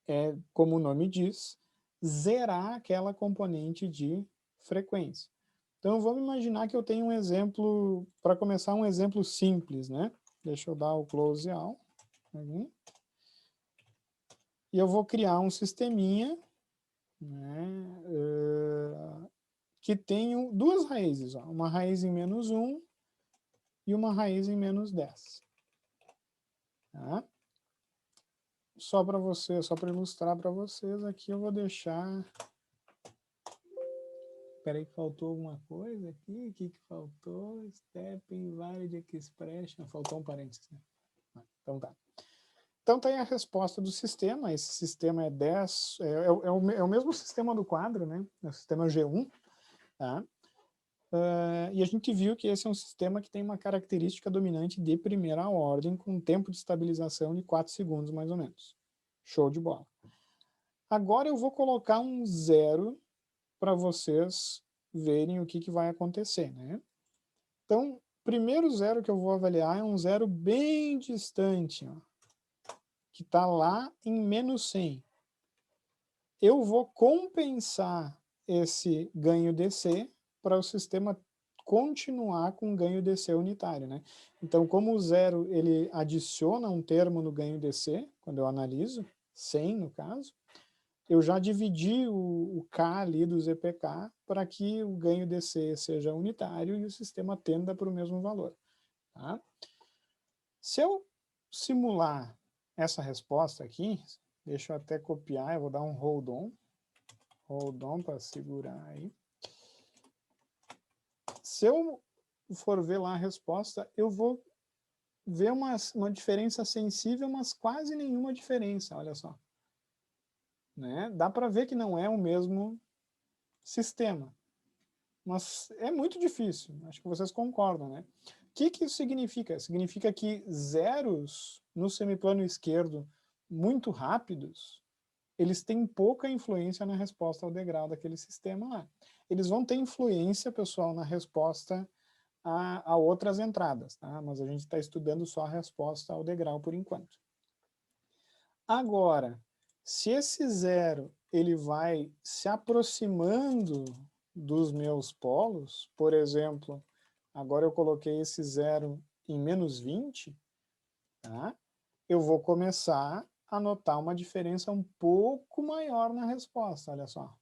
é, como o nome diz, zerar aquela componente de frequência. Então, vamos imaginar que eu tenho um exemplo, para começar, um exemplo simples, né? Deixa eu dar o close all. Aqui. E eu vou criar um sisteminha, né, que tenha duas raízes, uma raiz em -1 e uma raiz em -10. Tá? Só para você, só para ilustrar para vocês aqui, eu vou deixar... Espera aí que faltou alguma coisa aqui. O que faltou? Step invalid expression. Faltou um parênteses, né? Então tá. Então tá aí a resposta do sistema. Esse sistema é 10, é o mesmo sistema do quadro, né? É o sistema G1. Tá? E a gente viu que esse é um sistema que tem uma característica dominante de primeira ordem, com um tempo de estabilização de 4 segundos, mais ou menos. Show de bola. Agora eu vou colocar um zero para vocês verem o que vai acontecer, né? Então, primeiro zero que eu vou avaliar é um zero bem distante, ó, que está lá em -100. Eu vou compensar esse ganho DC para o sistema continuar com ganho DC unitário, né? Então, como o zero ele adiciona um termo no ganho DC, quando eu analiso, 100 no caso, eu já dividi o K ali do ZPK para que o ganho DC seja unitário e o sistema tenda para o mesmo valor. Tá? Se eu simular essa resposta aqui, deixa eu até copiar, eu vou dar um hold on para segurar aí. Se eu for ver lá a resposta, eu vou ver uma diferença sensível, mas quase nenhuma diferença, olha só. Né? Dá para ver que não é o mesmo sistema. Mas é muito difícil, acho que vocês concordam, né? O que isso significa? Significa que zeros no semiplano esquerdo muito rápidos, eles têm pouca influência na resposta ao degrau daquele sistema lá. Eles vão ter influência, pessoal, na resposta a outras entradas, tá? Mas a gente está estudando só a resposta ao degrau por enquanto. Agora, se esse zero ele vai se aproximando dos meus polos, por exemplo, agora eu coloquei esse zero em -20, tá? Eu vou começar a notar uma diferença um pouco maior na resposta, olha só.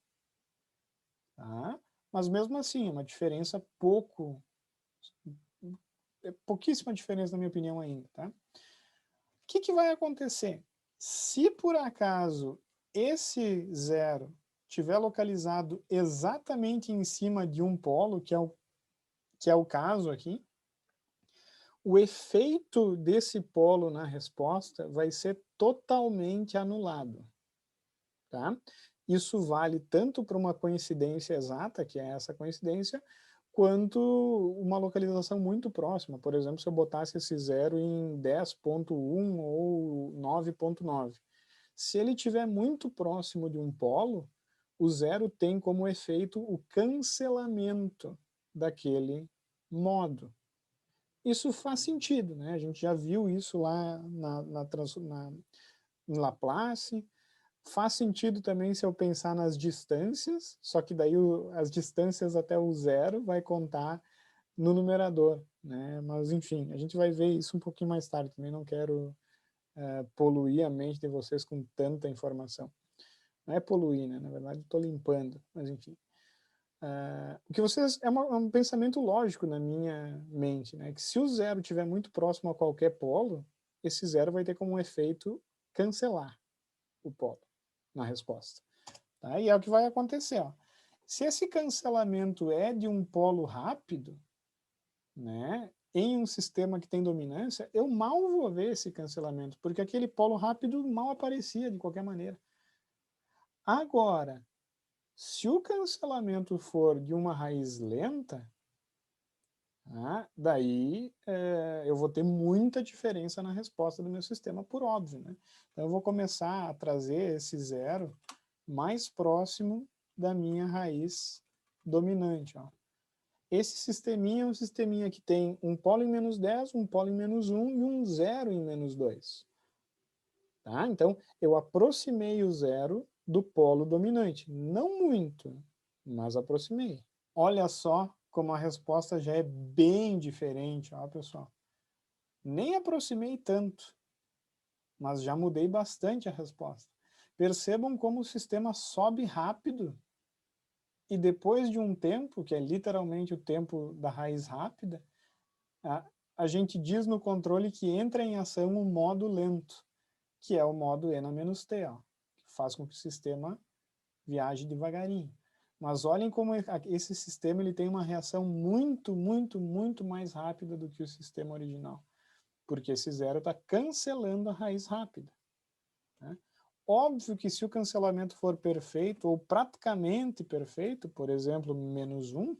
Tá? Mas mesmo assim, uma diferença pouquíssima diferença na minha opinião ainda, tá? O que vai acontecer? Se por acaso esse zero estiver localizado exatamente em cima de um polo, que é o caso aqui, o efeito desse polo na resposta vai ser totalmente anulado. Tá? Isso vale tanto para uma coincidência exata, que é essa coincidência, quanto uma localização muito próxima. Por exemplo, se eu botasse esse zero em 10.1 ou 9.9. Se ele estiver muito próximo de um polo, o zero tem como efeito o cancelamento daquele modo. Isso faz sentido, né? A gente já viu isso lá em Laplace. Faz sentido também se eu pensar nas distâncias, só que daí as distâncias até o zero vai contar no numerador, né? Mas enfim, a gente vai ver isso um pouquinho mais tarde, também não quero poluir a mente de vocês com tanta informação. Não é poluir, né? Na verdade estou limpando, mas enfim. O que vocês é um pensamento lógico na minha mente, né? Que se o zero estiver muito próximo a qualquer polo, esse zero vai ter como efeito cancelar o polo na resposta. Tá? E é o que vai acontecer. Ó. Se esse cancelamento é de um polo rápido, né, em um sistema que tem dominância, eu mal vou ver esse cancelamento, porque aquele polo rápido mal aparecia de qualquer maneira. Agora, se o cancelamento for de uma raiz lenta, daí eu vou ter muita diferença na resposta do meu sistema, por óbvio. Né? Então eu vou começar a trazer esse zero mais próximo da minha raiz dominante. Ó. Esse sisteminha é um sisteminha que tem um polo em menos 10, um polo em menos 1 e um zero em menos 2. Tá? Então, eu aproximei o zero do polo dominante. Não muito, mas aproximei. Olha só como a resposta já é bem diferente, ó, pessoal. Nem aproximei tanto, mas já mudei bastante a resposta. Percebam como o sistema sobe rápido e depois de um tempo, que é literalmente o tempo da raiz rápida, a gente diz no controle que entra em ação o modo lento, que é o modo N-T, ó, que faz com que o sistema viaje devagarinho. Mas olhem como esse sistema ele tem uma reação muito, muito, muito mais rápida do que o sistema original, porque esse zero está cancelando a raiz rápida. Né? Óbvio que se o cancelamento for perfeito, ou praticamente perfeito, por exemplo, menos 1,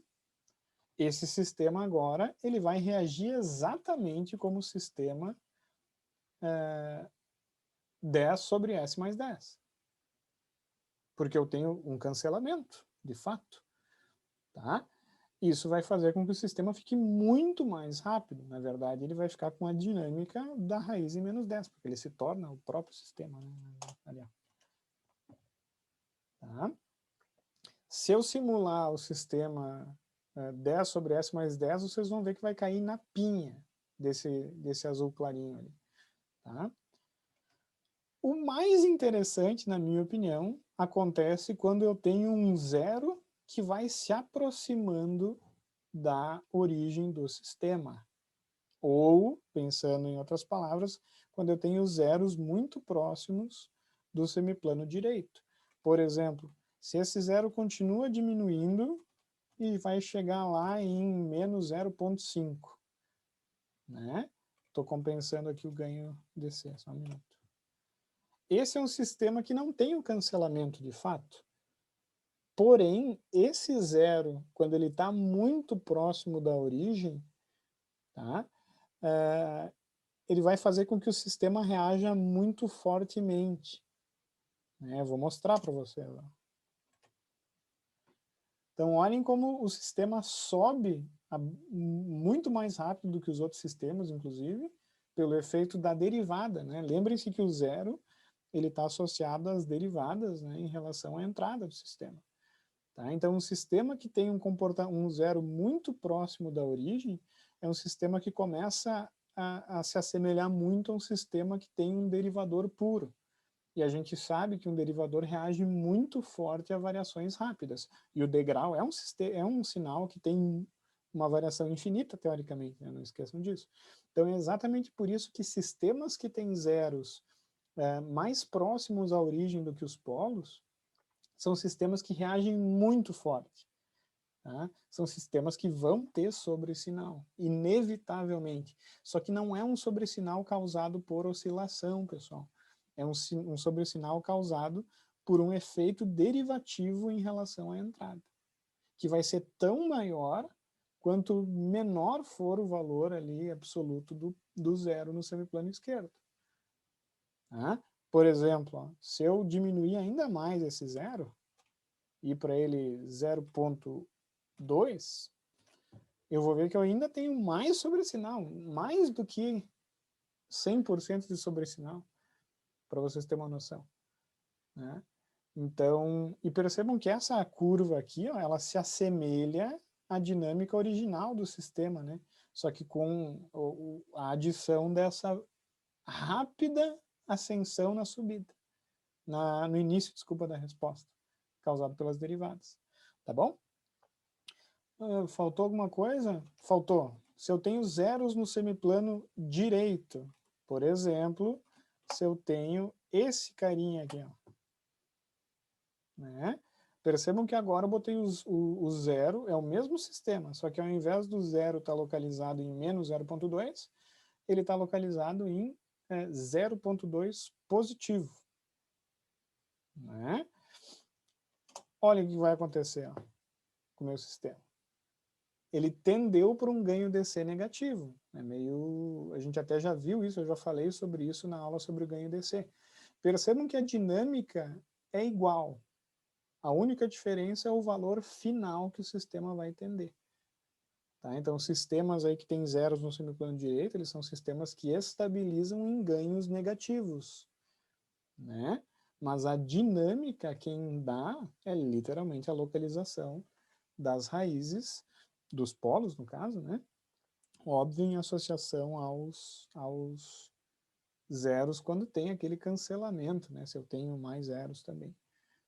esse sistema agora ele vai reagir exatamente como o sistema 10 sobre S mais 10. Porque eu tenho um cancelamento, de fato. Tá? Isso vai fazer com que o sistema fique muito mais rápido. Na verdade, ele vai ficar com a dinâmica da raiz em menos 10, porque ele se torna o próprio sistema. Né? Ali, tá? Se eu simular o sistema 10 sobre S mais 10, vocês vão ver que vai cair na pinha desse azul clarinho ali. Tá? O mais interessante, na minha opinião, acontece quando eu tenho um zero que vai se aproximando da origem do sistema. Ou, pensando em outras palavras, quando eu tenho zeros muito próximos do semiplano direito. Por exemplo, se esse zero continua diminuindo e vai chegar lá em menos 0,5. Né? Estou compensando aqui o ganho DC, só um minuto. Esse é um sistema que não tem o cancelamento de fato. Porém, esse zero, quando ele está muito próximo da origem, tá? Ele vai fazer com que o sistema reaja muito fortemente. Vou mostrar para vocês. Ó. Então, olhem como o sistema sobe muito mais rápido do que os outros sistemas, inclusive, pelo efeito da derivada. Né? Lembrem-se que o zero está associado às derivadas, né, em relação à entrada do sistema. Tá? Então, um sistema que tem um zero muito próximo da origem é um sistema que começa a se assemelhar muito a um sistema que tem um derivador puro. E a gente sabe que um derivador reage muito forte a variações rápidas. E o degrau é um sinal que tem uma variação infinita, teoricamente, né? Não esqueçam disso. Então, é exatamente por isso que sistemas que têm zeros mais próximos à origem do que os polos são sistemas que reagem muito forte. Tá? São sistemas que vão ter sobressinal, inevitavelmente. Só que não é um sobressinal causado por oscilação, pessoal. É um sobressinal causado por um efeito derivativo em relação à entrada, que vai ser tão maior quanto menor for o valor ali absoluto do zero no semiplano esquerdo. Tá? Por exemplo, ó, se eu diminuir ainda mais esse zero, ir para ele 0,2, eu vou ver que eu ainda tenho mais sobressinal, mais do que 100% de sobressinal, para vocês terem uma noção. Né? Então, e percebam que essa curva aqui, ó, ela se assemelha à dinâmica original do sistema, né? Só que com a adição dessa rápida ascensão na subida, no início, desculpa, da resposta, causado pelas derivadas. Tá bom? Faltou alguma coisa? Faltou. Se eu tenho zeros no semiplano direito, por exemplo, se eu tenho esse carinha aqui, ó, né? Percebam que agora eu botei o zero, é o mesmo sistema, só que ao invés do zero estar localizado em menos 0,2, ele está localizado em 0,2 positivo. Né? Olha o que vai acontecer ó, com o meu sistema. Ele tendeu para um ganho DC negativo. É meio, a gente até já viu isso, eu já falei sobre isso na aula sobre o ganho DC. Percebam que a dinâmica é igual. A única diferença é o valor final que o sistema vai tender. Tá? Então, sistemas aí que têm zeros no semiplano direito, eles são sistemas que estabilizam em ganhos negativos. Né? Mas a dinâmica quem dá é literalmente a localização das raízes, dos polos, no caso, né? Óbvio, em associação aos zeros, quando tem aquele cancelamento, né? Se eu tenho mais zeros também.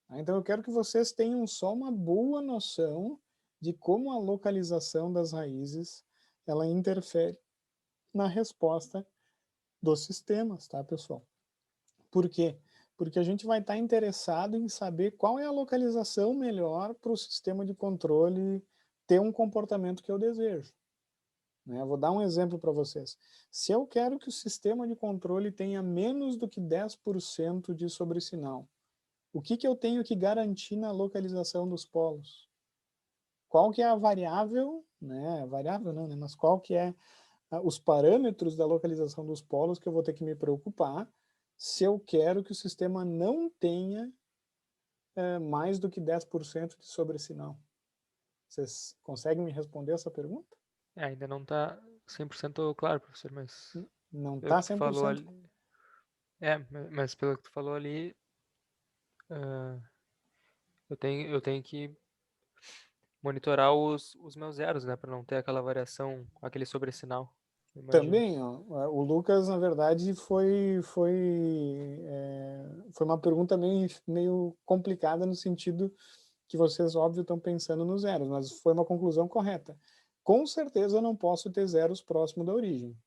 Então, eu quero que vocês tenham só uma boa noção de como a localização das raízes ela interfere na resposta dos sistemas, tá, pessoal? Por quê? Porque a gente vai estar interessado em saber qual é a localização melhor para o sistema de controle ter um comportamento que eu desejo. Né? Eu vou dar um exemplo para vocês. Se eu quero que o sistema de controle tenha menos do que 10% de sobressinal, o que eu tenho que garantir na localização dos polos? Qual que é a variável, né? Variável não, né? Mas qual que é os parâmetros da localização dos polos que eu vou ter que me preocupar se eu quero que o sistema não tenha mais do que 10% de sobressinal? Vocês conseguem me responder essa pergunta? Ainda não está 100% claro, professor, mas Não pelo está que tu falou 100%. ali, mas pelo que tu falou ali, ah, eu tenho que monitorar os meus zeros, né, para não ter aquela variação, aquele sobressinal, eu imagino. Também, ó, o Lucas, na verdade, foi uma pergunta meio complicada no sentido que vocês, óbvio, estão pensando nos zeros, mas foi uma conclusão correta. Com certeza eu não posso ter zeros próximo da origem,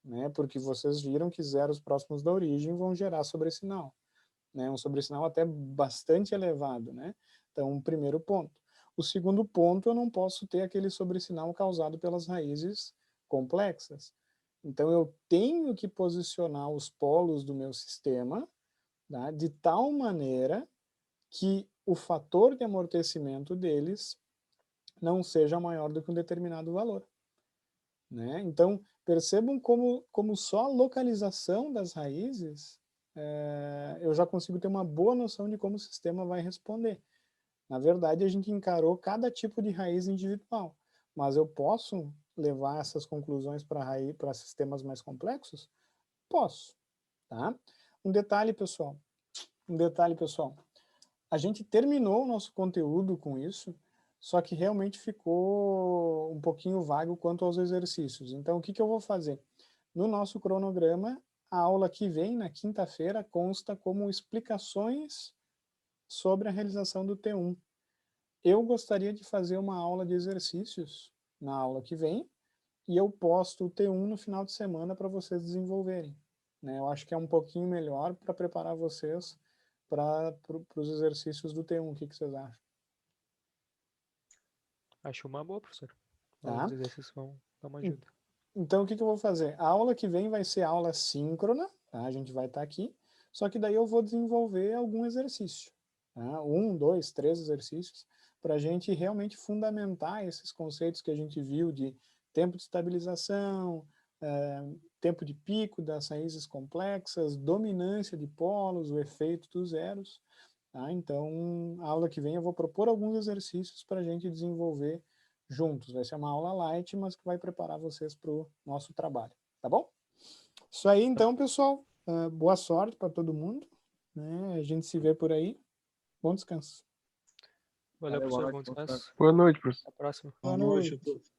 né? Porque vocês viram que zeros próximos da origem vão gerar sobressinal, né? Um sobressinal até bastante elevado, né? Então, um primeiro ponto. O segundo ponto, eu não posso ter aquele sobressinal causado pelas raízes complexas. Então, eu tenho que posicionar os polos do meu sistema, tá? De tal maneira que o fator de amortecimento deles não seja maior do que um determinado valor. Né? Então, percebam como só a localização das raízes eu já consigo ter uma boa noção de como o sistema vai responder. Na verdade, a gente encarou cada tipo de raiz individual, mas eu posso levar essas conclusões para sistemas mais complexos? Posso. Tá? Um detalhe, pessoal. A gente terminou o nosso conteúdo com isso, só que realmente ficou um pouquinho vago quanto aos exercícios. Então, o que eu vou fazer? No nosso cronograma, a aula que vem, na quinta-feira, consta como explicações sobre a realização do T1. Eu gostaria de fazer uma aula de exercícios na aula que vem, e eu posto o T1 no final de semana para vocês desenvolverem. Né? Eu acho que é um pouquinho melhor para preparar vocês para os exercícios do T1. O que vocês acham? Acho uma boa, professor. Tá? Os exercícios vão dar uma ajuda. Então, o que eu vou fazer? A aula que vem vai ser aula síncrona, tá? A gente vai estar aqui, só que daí eu vou desenvolver algum exercício. Tá? 1, 2, 3 exercícios, para a gente realmente fundamentar esses conceitos que a gente viu de tempo de estabilização, tempo de pico das raízes complexas, dominância de polos, o efeito dos zeros. Tá? Então, a aula que vem eu vou propor alguns exercícios para a gente desenvolver juntos. Vai ser uma aula light, mas que vai preparar vocês para o nosso trabalho. Tá bom? Isso aí, então, pessoal. Boa sorte para todo mundo. Né? A gente se vê por aí. Bom descanso. Valeu, Valeu, boa professor. noite, Bom professor. descanso. Boa noite, professor. Até a próxima. Boa Boa noite noite. a todos.